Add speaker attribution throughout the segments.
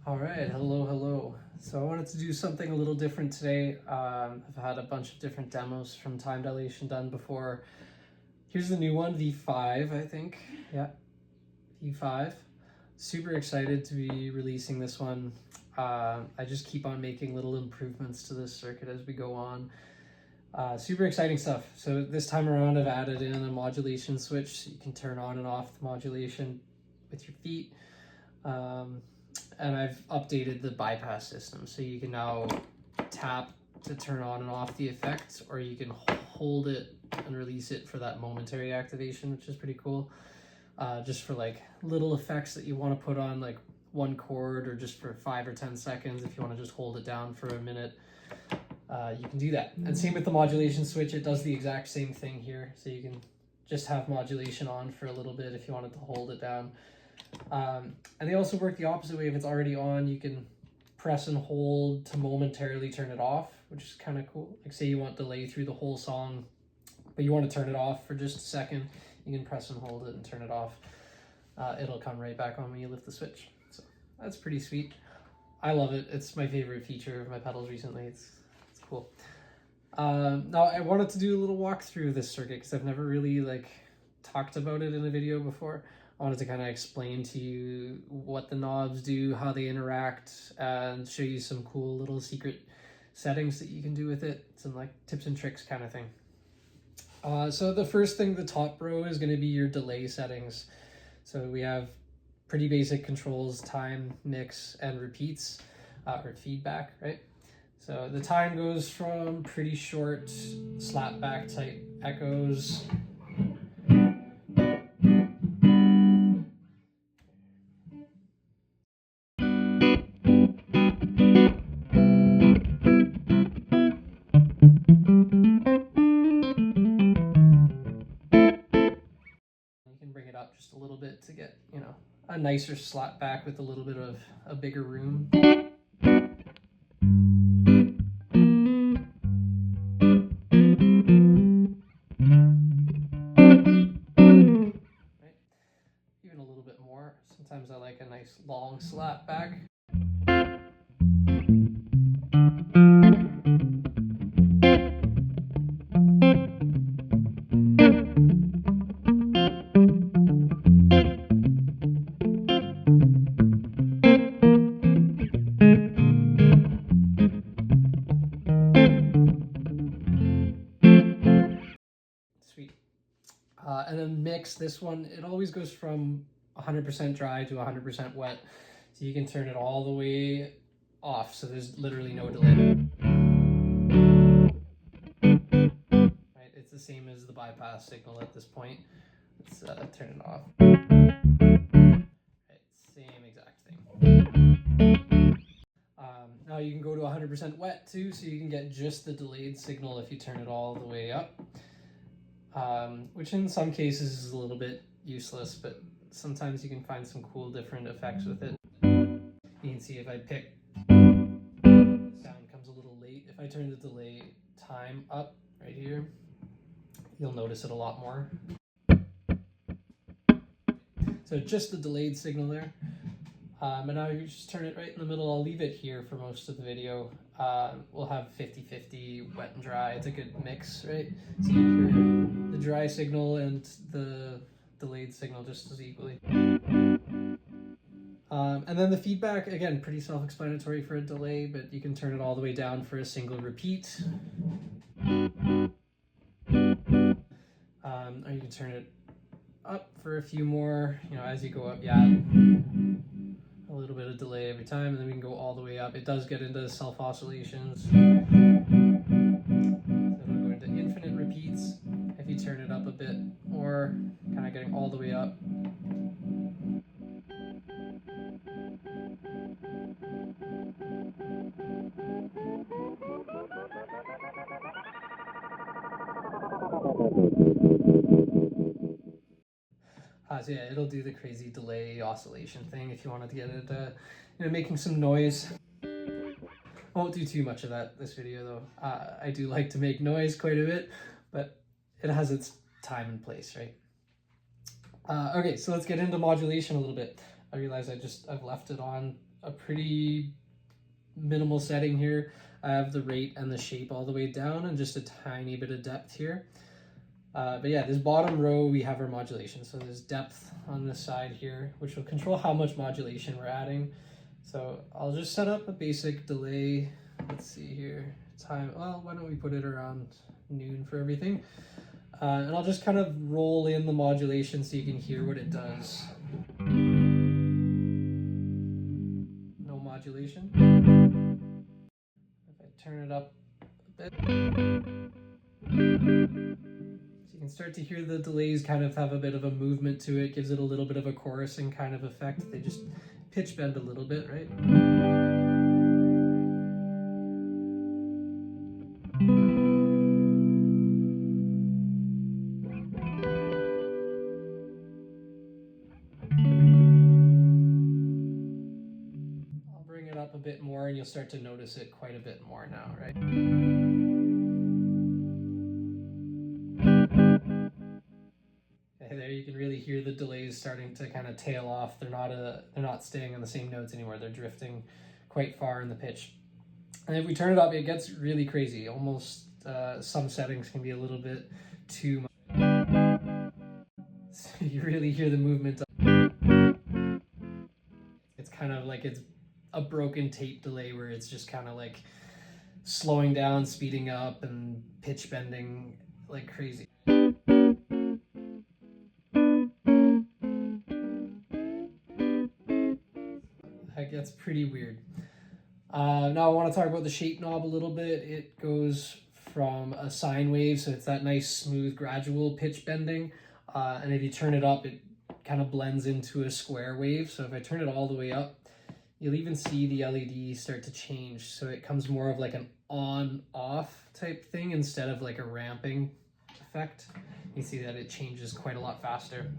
Speaker 1: All right, hello. So I wanted to do something a little different today. I've had a bunch of different demos from Time Dilation done before. Here's the new one, V5, I think. Yeah, V5. Super excited to be releasing this one. I just keep on making little improvements to this circuit as we go on. Super exciting stuff. So this time around I've added in a modulation switch so you can turn on and off the modulation with your feet. And I've updated the bypass system, so you can now tap to turn on and off the effect, or you can hold it and release it for that momentary activation, which is pretty cool. Just for like little effects that you want to put on like one chord, or just for 5 or 10 seconds if you want to just hold it down for a minute, you can do that. And same with the modulation switch, it does the exact same thing here, so you can just have modulation on for a little bit if you wanted to hold it down. And they also work the opposite way. If it's already on, you can press and hold to momentarily turn it off, which is kind of cool. Like say you want delay through the whole song, but you want to turn it off for just a second, you can press and hold it and turn it off. It'll come right back on when you lift the switch. So that's pretty sweet. I love it. It's my favorite feature of my pedals recently. It's cool. Now I wanted to do a little walkthrough of this circuit because I've never really like talked about it in a video before. I wanted to kind of explain to you what the knobs do, how they interact, and show you some cool little secret settings that you can do with it. Some like tips and tricks kind of thing. So the first thing, the top row, is going to be your delay settings. So we have pretty basic controls: time, mix, and repeats, or feedback, right? So the time goes from pretty short slapback type echoes up just a little bit to get, you know, a nicer slap back with a little bit of a bigger room. Right? Even a little bit more. Sometimes I like a nice long slap back. And then mix, this one, it always goes from 100% dry to 100% wet. So you can turn it all the way off, so there's literally no delay. Right, it's the same as the bypass signal at this point. Let's turn it off. Right, same exact thing. Now you can go to 100% wet too, so you can get just the delayed signal if you turn it all the way up. Which in some cases is a little bit useless, but sometimes you can find some cool different effects with it. You can see if I pick, the sound comes a little late. If I turn the delay time up right here, you'll notice it a lot more. So just the delayed signal there. And now you just turn it right in the middle. I'll leave it here for most of the video. We'll have 50-50 wet and dry. It's a good mix, right? So you hear the dry signal and the delayed signal just as equally. And then the feedback, again, pretty self-explanatory for a delay, but you can turn it all the way down for a single repeat. Or you can turn it up for a few more, you know, as you go up, yeah. a little bit of delay every time, and then we can go all the way up. It does get into self-oscillations. So it'll go into infinite repeats if you turn it up a bit, or kind of getting all the way up. So yeah, it'll do the crazy delay oscillation thing if you wanted to get it, making some noise. I won't do too much of that this video though. I do like to make noise quite a bit, but it has its time and place, right? Okay, so let's get into modulation a little bit. I realize I've left it on a pretty minimal setting here. I have the rate and the shape all the way down and just a tiny bit of depth here. But yeah, this bottom row, we have our modulation. So there's depth on this side here, which will control how much modulation we're adding. So I'll just set up a basic delay. Let's see here, time, well, why don't we put it around noon for everything? And I'll just kind of roll in the modulation so you can hear what it does. No modulation. If I turn it up a bit, you can start to hear the delays kind of have a bit of a movement to it, gives it a little bit of a chorusing kind of effect. They just pitch bend a little bit, right? I'll bring it up a bit more and you'll start to notice it quite a bit more now, right? There you can really hear the delays starting to kind of tail off. They're not staying on the same notes anymore. They're drifting quite far in the pitch. And if we turn it up, it gets really crazy. Almost some settings can be a little bit too much. So you really hear the movement. It's kind of like it's a broken tape delay where it's just kind of like slowing down, speeding up, and pitch bending like crazy. That gets pretty weird. Now I want to talk about the shape knob a little bit. It goes from a sine wave, so it's that nice smooth gradual pitch bending, and if you turn it up, it kind of blends into a square wave. So if I turn it all the way up, you'll even see the LED start to change, so it comes more of like an on-off type thing instead of like a ramping effect. You see that it changes quite a lot faster.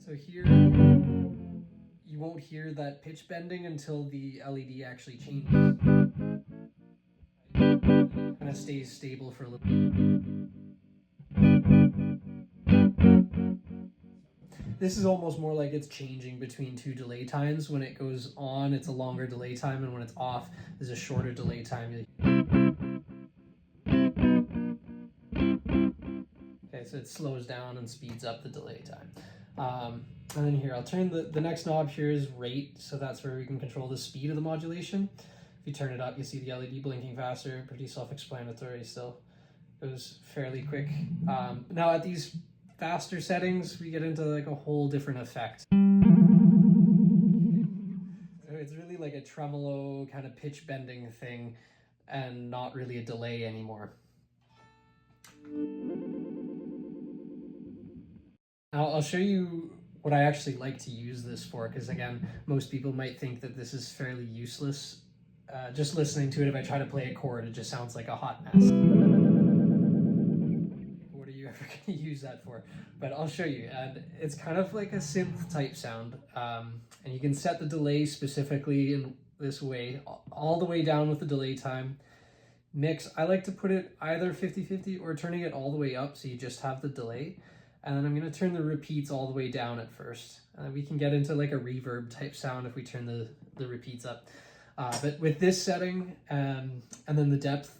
Speaker 1: So here you won't hear that pitch bending until the LED actually changes. It kind of stays stable for a little bit. This is almost more like it's changing between two delay times. When it goes on, it's a longer delay time, and when it's off, there's a shorter delay time. Okay, so it slows down and speeds up the delay time. And then here, I'll turn the next knob here is rate, so that's where we can control the speed of the modulation. If you turn it up, you see the LED blinking faster, pretty self-explanatory still. Goes fairly quick. Now at these faster settings, we get into like a whole different effect. So it's really like a tremolo kind of pitch bending thing and not really a delay anymore. Now I'll show you what I actually like to use this for, because again, most people might think that this is fairly useless. Just listening to it, if I try to play a chord, it just sounds like a hot mess. What are you ever going to use that for? But I'll show you, and it's kind of like a synth type sound, and you can set the delay specifically in this way, all the way down with the delay time. Mix, I like to put it either 50-50 or turning it all the way up so you just have the delay. And then I'm going to turn the repeats all the way down at first. We can get into like a reverb type sound if we turn the repeats up. But with this setting, and then the depth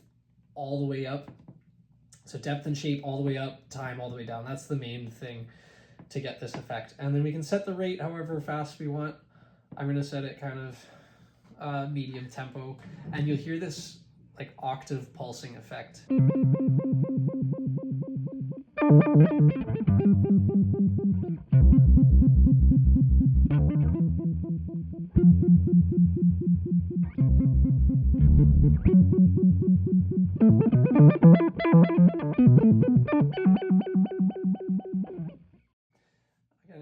Speaker 1: all the way up, so depth and shape all the way up, time all the way down, that's the main thing to get this effect. And then we can set the rate however fast we want. I'm going to set it kind of medium tempo, and you'll hear this like octave pulsing effect. Again,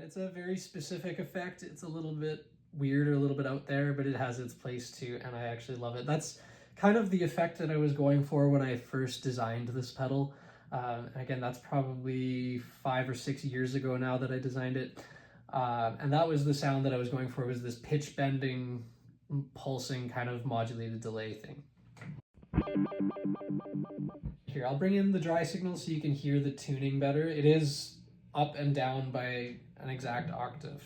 Speaker 1: it's a very specific effect. It's a little bit weird or a little bit out there, but it has its place too, and I actually love it. That's kind of the effect that I was going for when I first designed this pedal. Again, that's probably 5 or 6 years ago now that I designed it. And that was the sound that I was going for, was this pitch bending, pulsing kind of modulated delay thing. Here, I'll bring in the dry signal so you can hear the tuning better. It is up and down by an exact octave.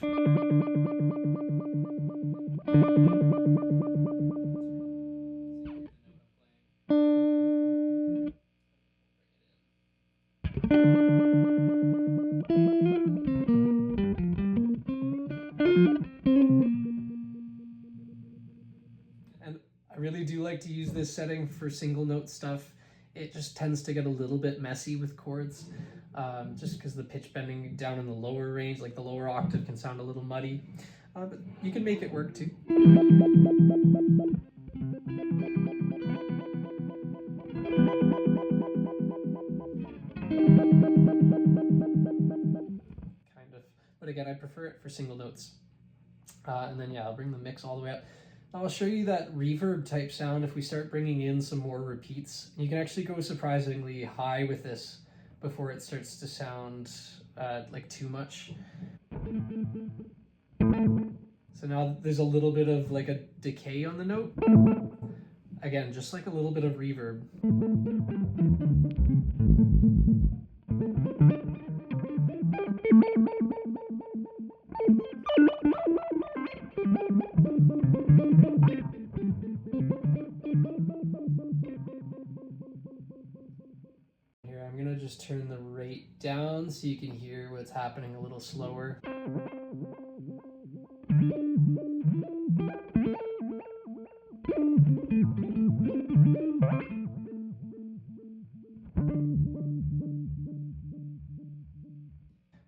Speaker 1: And I really do like to use this setting for single note stuff. It just tends to get a little bit messy with chords, just because the pitch bending down in the lower range, like the lower octave, can sound a little muddy. But you can make it work too. Kind of. But again, I prefer it for single notes. And then, yeah, I'll bring the mix all the way up. I'll show you that reverb type sound if we start bringing in some more repeats. You can actually go surprisingly high with this before it starts to sound like too much. So now there's a little bit of like a decay on the note. Again, just like a little bit of reverb. Here, I'm gonna just turn the rate down so you can hear what's happening a little slower.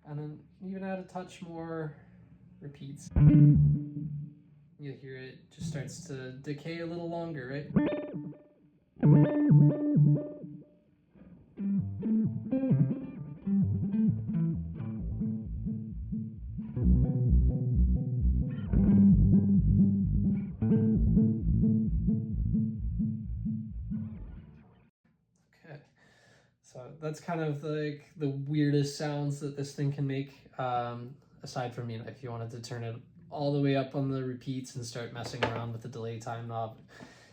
Speaker 1: And then even add a touch more repeats. You'll hear it just starts to decay a little longer, right? Okay, so that's kind of like the weirdest sounds that this thing can make, aside from, if you wanted to turn it all the way up on the repeats and start messing around with the delay time knob,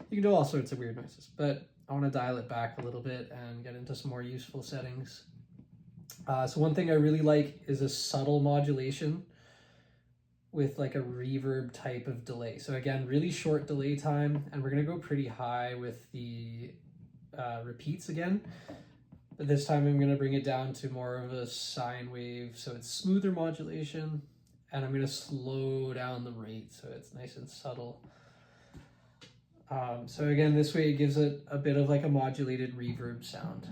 Speaker 1: you can do all sorts of weird noises. But I want to dial it back a little bit and get into some more useful settings. So one thing I really like is a subtle modulation with like a reverb type of delay. So again, really short delay time, and we're going to go pretty high with the repeats again. But this time I'm going to bring it down to more of a sine wave, so it's smoother modulation, and I'm going to slow down the rate so it's nice and subtle. So again, this way it gives it a bit of like a modulated reverb sound.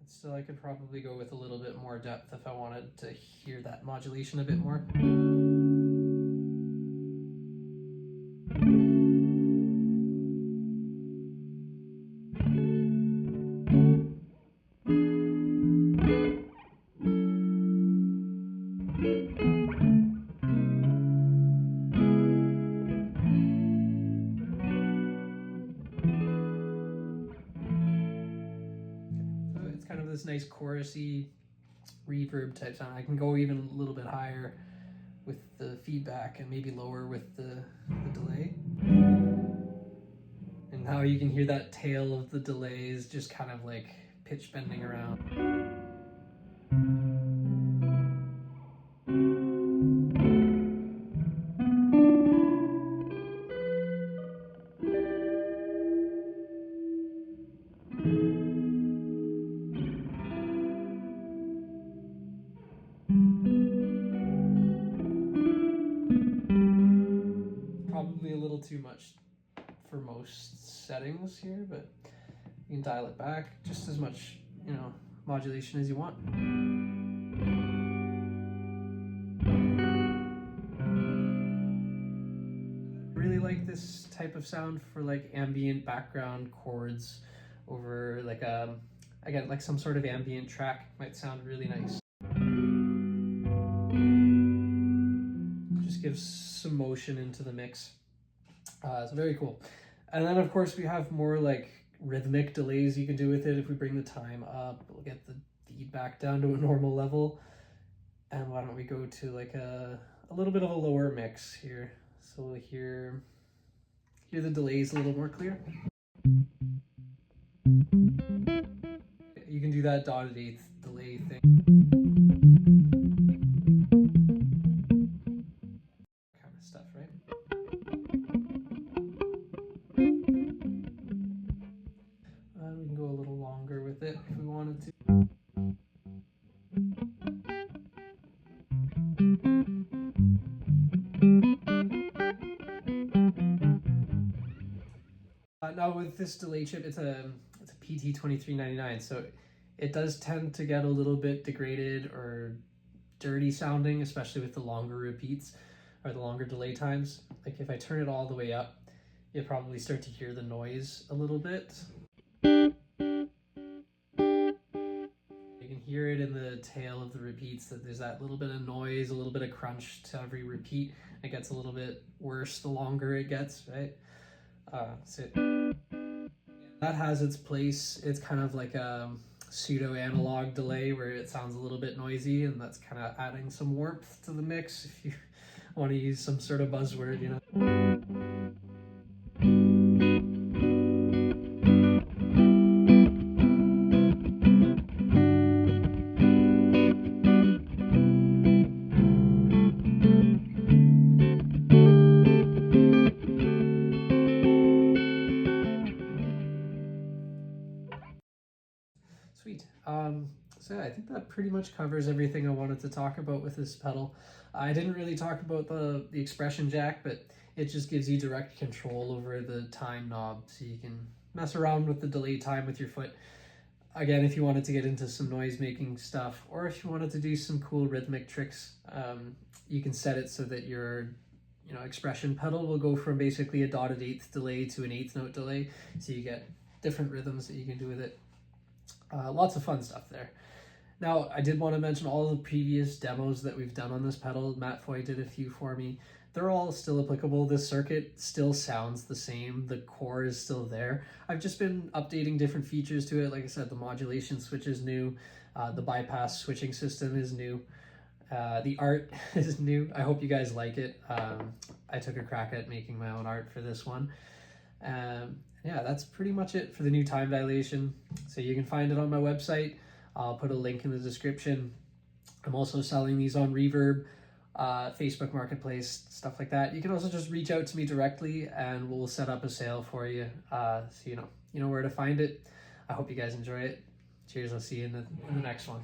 Speaker 1: Still, I could probably go with a little bit more depth if I wanted to hear that modulation a bit more. This nice chorusy reverb type sound. I can go even a little bit higher with the feedback and maybe lower with the delay. And now you can hear that tail of the delays just kind of like pitch bending around. Probably a little too much for most settings here, but You can dial it back just as much, you know, modulation as you want. I really like this type of sound for like ambient background chords over like again, like some sort of ambient track. Might sound really nice. Just gives some motion into the mix. It's very cool. And then of course we have more like rhythmic delays you can do with it. If we bring the time up, we'll get the feedback down to a normal level. And why don't we go to like a little bit of a lower mix here. So we'll hear the delays a little more clear. You can do that dotted eighth delay thing. Kind of stuff, right? We can go a little longer with it if we wanted to. Now with this delay chip, it's a PT2399, so it does tend to get a little bit degraded or dirty sounding, especially with the longer repeats or the longer delay times. Like if I turn it all the way up, you'll probably start to hear the noise a little bit. You can hear it in the tail of the repeats that there's that little bit of noise, a little bit of crunch to every repeat. It gets a little bit worse the longer it gets, right? So that has its place. It's kind of like a pseudo analog delay where it sounds a little bit noisy, and that's kind of adding some warmth to the mix if you want to use some sort of buzzword, you know. Sweet. So yeah, I think that pretty much covers everything I wanted to talk about with this pedal. I didn't really talk about the expression jack, but it just gives you direct control over the time knob, so you can mess around with the delay time with your foot. Again, if you wanted to get into some noise making stuff, or if you wanted to do some cool rhythmic tricks, you can set it so that your expression pedal will go from basically a dotted eighth delay to an eighth note delay, so you get different rhythms that you can do with it. Lots of fun stuff there. Now, I did want to mention all the previous demos that we've done on this pedal. Matt Foy did a few for me. They're all still applicable. This circuit still sounds the same. The core is still there. I've just been updating different features to it. Like I said, the modulation switch is new. The bypass switching system is new. The art is new. I hope you guys like it. I took a crack at making my own art for this one. Yeah, that's pretty much it for the new Time Dilation. So you can find it on my website. I'll put a link in the description. I'm also selling these on Reverb, Facebook Marketplace, stuff like that. You can also just reach out to me directly and we'll set up a sale for you. So you know where to find it. I hope you guys enjoy it. Cheers, I'll see you in the next one.